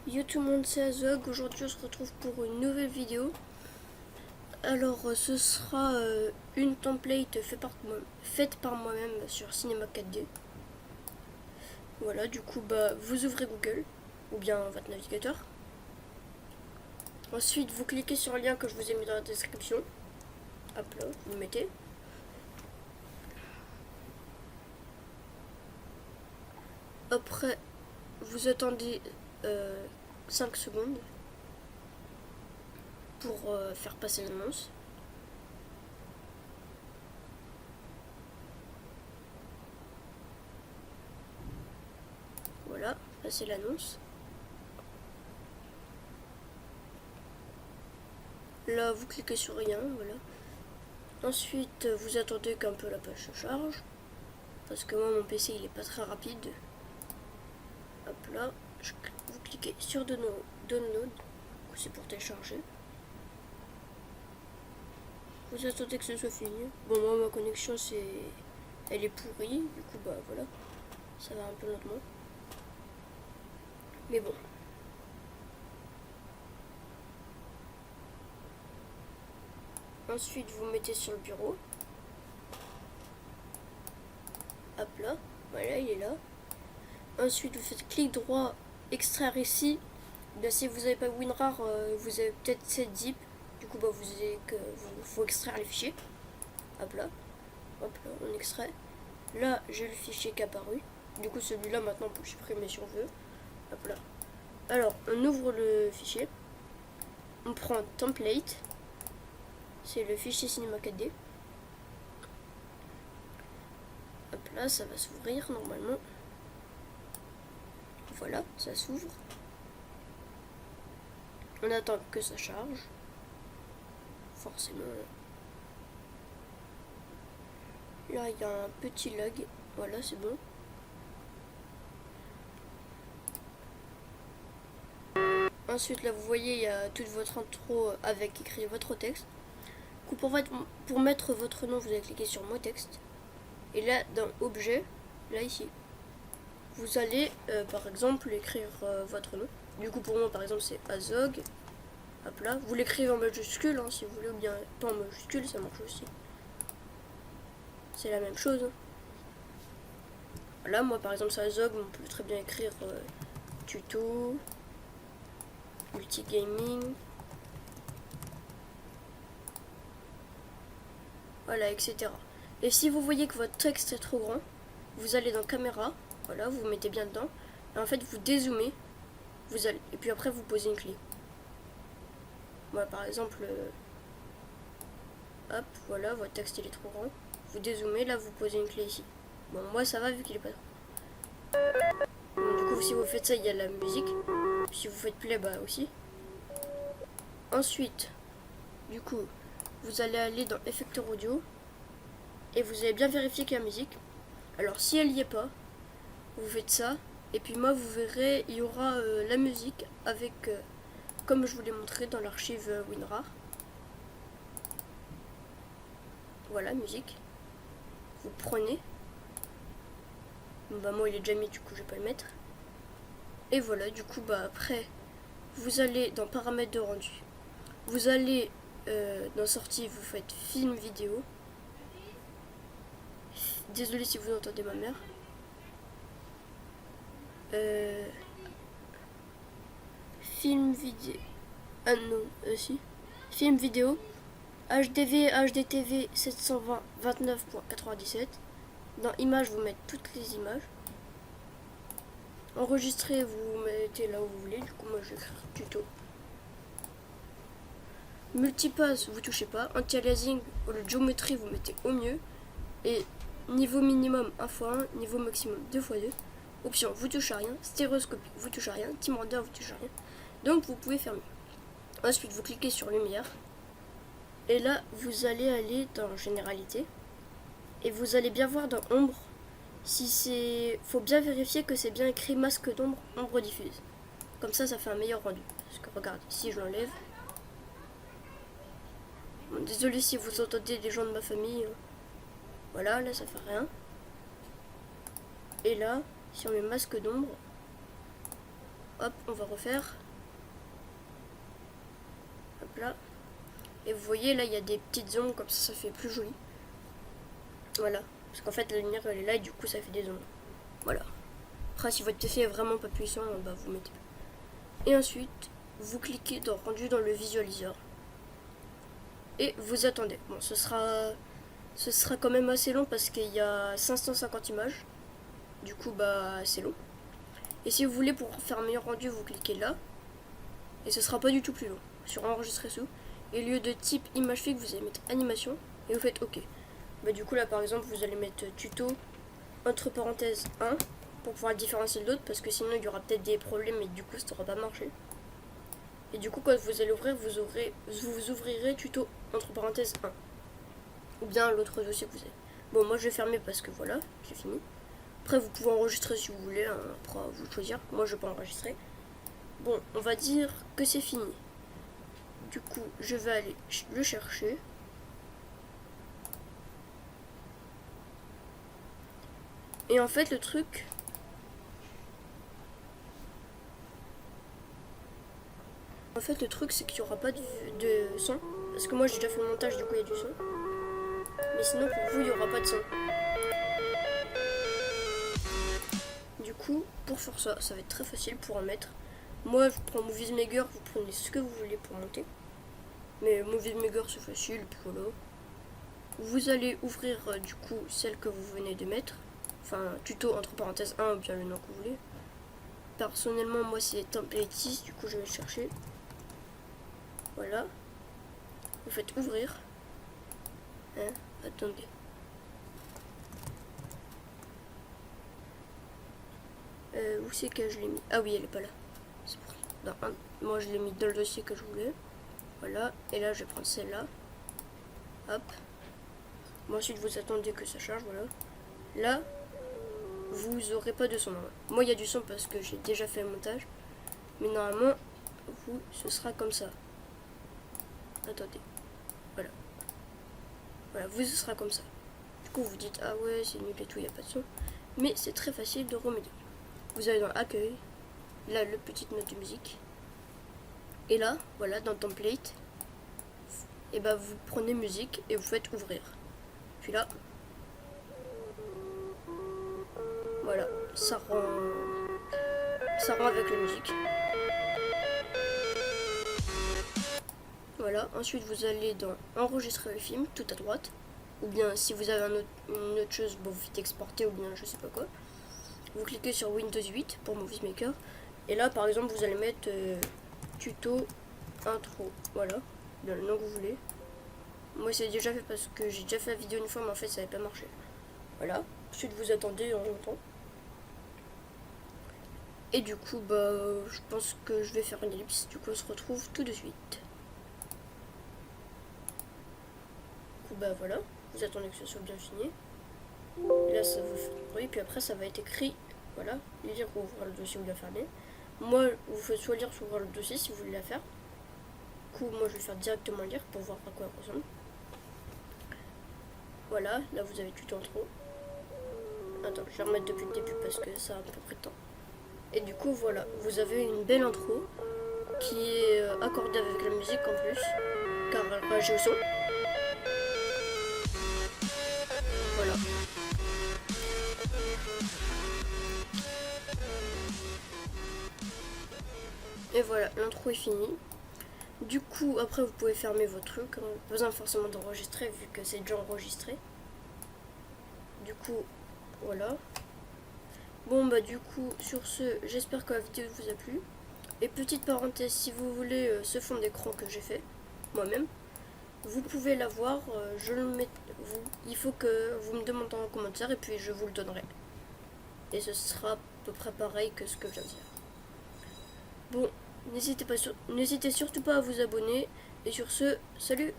Yo tout le monde, c'est Azog. Aujourd'hui on se retrouve pour une nouvelle vidéo. Alors ce sera une template faite par moi-même sur Cinema 4D. Voilà, du coup vous ouvrez Google ou bien votre navigateur. Ensuite vous cliquez sur le lien que je vous ai mis dans la description. Hop là, vous le mettez. Après vous attendez 5 secondes pour faire passer l'annonce. Voilà, passer l'annonce. Là, vous cliquez sur rien, voilà. Ensuite, vous attendez qu'un peu la page se charge. Parce que moi, mon PC, il est pas très rapide. Hop là, vous cliquez sur Download. C'est pour télécharger. Vous attendez que ce soit fini. Bon, moi, ma connexion, elle est pourrie. Du coup, voilà. Ça va un peu lentement. Mais bon. Ensuite, vous mettez sur le bureau. Hop là, voilà, il est là. Ensuite, vous faites clic droit, extraire ici. Bien, si vous n'avez pas WinRAR, vous avez peut-être cette zip. Du coup, faut extraire les fichiers. Hop là, on extrait. Là, j'ai le fichier qui est apparu. Du coup, celui-là, maintenant, on peut le supprimer si on veut. Hop là. Alors, on ouvre le fichier. On prend template. C'est le fichier Cinema 4D. Hop là, ça va s'ouvrir normalement. Voilà, ça s'ouvre. On attend que ça charge. Forcément. Là, il y a un petit lag. Voilà, c'est bon. Ensuite, là, vous voyez, il y a toute votre intro avec écrit votre texte. Pour mettre votre nom, vous allez cliquer sur Mot texte. Et là, dans Objet, là, ici, vous allez, par exemple, écrire votre nom. Du coup, pour moi, par exemple, c'est Azog. Hop là. Vous l'écrivez en majuscule, hein, si vous voulez, ou bien pas en majuscule, ça marche aussi. C'est la même chose. Hein. Voilà, moi, par exemple, c'est Azog, on peut très bien écrire tuto, multigaming. Voilà, etc. Et si vous voyez que votre texte est trop grand, vous allez dans caméra, voilà, vous mettez bien dedans, et en fait vous dézoomez, et puis après vous posez une clé. Moi par exemple, hop, voilà, votre texte il est trop grand, vous dézoomez, là vous posez une clé ici. Bon, moi ça va vu qu'il est pas trop. Bon, du coup si vous faites ça, il y a la musique, si vous faites play, aussi. Ensuite, du coup, vous allez aller dans effecteur audio, et vous allez bien vérifier qu'il y a la musique. Alors si elle n'y est pas, vous faites ça, et puis moi vous verrez, il y aura la musique avec, comme je vous l'ai montré dans l'archive WinRAR. Voilà, musique. Vous prenez. Bon, moi il est déjà mis, du coup je vais pas le mettre. Et voilà, du coup après, vous allez dans paramètres de rendu. Vous allez dans sortie, vous faites film vidéo. Désolé si vous entendez ma mère. Film vidéo. Ah non, si. Film vidéo. HDV, HDTV 720 29.97. Dans images, vous mettez toutes les images. Enregistrer, vous mettez là où vous voulez. Du coup, moi je vais écrire tuto. Multipass, vous touchez pas. Anti-aliasing, le géométrie, vous mettez au mieux. Et niveau minimum 1x1, niveau maximum 2x2. Option, vous touchez à rien. Stéréoscopie, vous touchez à rien. Team render, vous touchez à rien. Donc vous pouvez faire mieux. Ensuite, vous cliquez sur lumière. Et là, vous allez aller dans généralité. Et vous allez bien voir dans ombre. Si c'est. Faut bien vérifier que c'est bien écrit masque d'ombre, ombre diffuse. Comme ça fait un meilleur rendu. Parce que regarde, ici je l'enlève. Bon, désolé si vous entendez des gens de ma famille. Voilà, là ça fait rien. Et là, si on met masque d'ombre, hop, on va refaire. Hop là. Et vous voyez, là, il y a des petites ombres, comme ça fait plus joli. Voilà. Parce qu'en fait, la lumière, elle est là, et du coup, ça fait des ombres. Voilà. Après, si votre PC est vraiment pas puissant, bah, vous mettez pas. Et ensuite, vous cliquez dans rendu dans le visualiseur. Et vous attendez. Bon, ce sera quand même assez long parce qu'il y a 550 images. Du coup, bah, c'est long. Et si vous voulez, pour faire un meilleur rendu, vous cliquez là. Et ce sera pas du tout plus long. Sur enregistrer sous. Et au lieu de type image fixe, vous allez mettre animation. Et vous faites OK. Bah, du coup, là, par exemple, vous allez mettre tuto, entre parenthèses 1. Pour pouvoir le différencier de l'autre. Parce que sinon, il y aura peut-être des problèmes. Et du coup, ça n'aura pas marché. Et du coup, quand vous allez ouvrir, vous ouvrirez tuto, entre parenthèses 1. Ou bien l'autre dossier que vous avez. Bon, moi, je vais fermer parce que voilà, j'ai fini. Après, vous pouvez enregistrer si vous voulez, hein, après vous choisir. Moi, je vais pas enregistrer. Bon, on va dire que c'est fini. Du coup, je vais aller le chercher. Et en fait, le truc... c'est qu'il n'y aura pas de son. Parce que moi, j'ai déjà fait le montage, du coup, il y a du son. Mais sinon, pour vous, il n'y aura pas de son. Du coup, pour faire ça, ça va être très facile pour en mettre. Moi, je prends Movies Maker, vous prenez ce que vous voulez pour monter. Mais Movies Maker, c'est facile, et puis voilà. Vous allez ouvrir, du coup, celle que vous venez de mettre. Enfin, tuto, entre parenthèses 1, ou bien le nom que vous voulez. Personnellement, moi, c'est template 6, du coup, je vais le chercher. Voilà. Vous faites ouvrir. Hein, attendez. Où c'est que je l'ai mis? Ah oui, elle est pas là. C'est pour... Moi, je l'ai mis dans le dossier que je voulais. Voilà. Et là, je vais prendre celle-là. Hop. Bon, ensuite, vous attendez que ça charge. Voilà. Là, vous aurez pas de son. Moi, il y a du son parce que j'ai déjà fait le montage. Mais normalement, vous, ce sera comme ça. Attendez. Voilà. Voilà, vous, ce sera comme ça. Du coup, vous dites, ah ouais, c'est nul et tout, il n'y a pas de son. Mais c'est très facile de remédier. Vous allez dans accueil. Là, le petite note de musique. Et là, voilà, dans template. Et bah, vous prenez musique et vous faites ouvrir. Puis là. Voilà, ça rend avec la musique. Voilà, ensuite vous allez dans enregistrer le film, tout à droite. Ou bien si vous avez une autre chose, bon, vous faites exporter ou bien je sais pas quoi. Vous cliquez sur Windows 8 pour Movies Maker. Et là par exemple vous allez mettre tuto intro. Voilà, bien le nom que vous voulez. Moi c'est déjà fait parce que j'ai déjà fait la vidéo une fois mais en fait ça n'avait pas marché. Voilà, ensuite vous attendez en longtemps. Et du coup bah je pense que je vais faire une ellipse. Du coup on se retrouve tout de suite. Bah voilà, vous attendez que ce soit bien fini. Et là ça vous fait bruit, puis après ça va être écrit, voilà, lire ou ouvrir le dossier ou la fermer. Moi, vous faites soit lire, soit ouvrir le dossier si vous voulez la faire. Du coup, moi je vais faire directement lire pour voir à quoi elle ressemble. Voilà, là vous avez tout en trop. Attends, je vais remettre depuis le début parce que ça a un peu pris de temps. Et du coup, voilà, vous avez une belle intro qui est accordée avec la musique en plus, car elle réagit au son. Voilà. Et voilà, l'intro est finie. Du coup, après, vous pouvez fermer vos trucs. Pas besoin forcément d'enregistrer vu que c'est déjà enregistré. Du coup, voilà. Bon, bah du coup, sur ce, j'espère que la vidéo vous a plu. Et petite parenthèse, si vous voulez ce fond d'écran que j'ai fait moi-même, vous pouvez l'avoir. Il faut que vous me demandez en commentaire et puis je vous le donnerai. Et ce sera à peu près pareil que ce que je viens de dire. Bon, n'hésitez surtout pas à vous abonner. Et sur ce, salut!